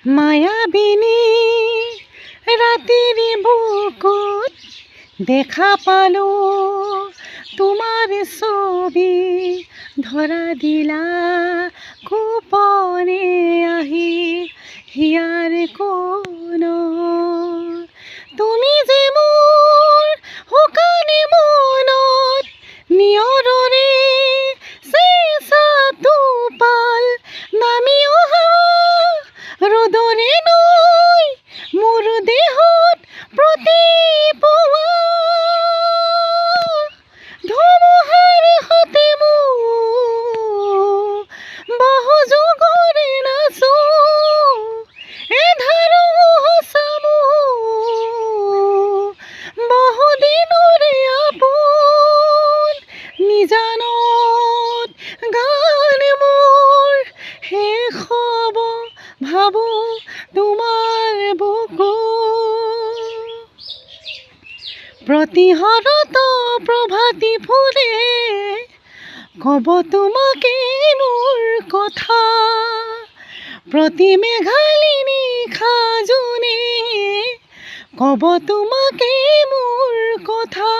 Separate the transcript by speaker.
Speaker 1: মায়াবিনী ৰাতিৰ বুকুত দেখা পালো তোমাৰ ছবি, ধৰা দিলা গোপনে আহি হিয়াৰ কোণত। তুমি যে মোৰ শুকানী মনত নিয়ৰৰে চেঁচাটো পাল নামি অহা ৰ'দৰে নৈ মোৰ দেহত প্ৰতিপুৱা ধুমুহাৰ সতে মোৰ বাহু যুগৰে নাচো এধাৰো সঁচামো বহুদিনৰে আপোন নিজানত গান মোৰ শেষ হ'ব ভাবো তোমাৰ বুকু। প্ৰতিহৰত প্ৰভাতী ফুলে ক'ব তোমাকে মোৰ কথা, প্ৰতি মেঘালিনী নিশাজুনে ক'ব তোমাকে মোৰ কথা।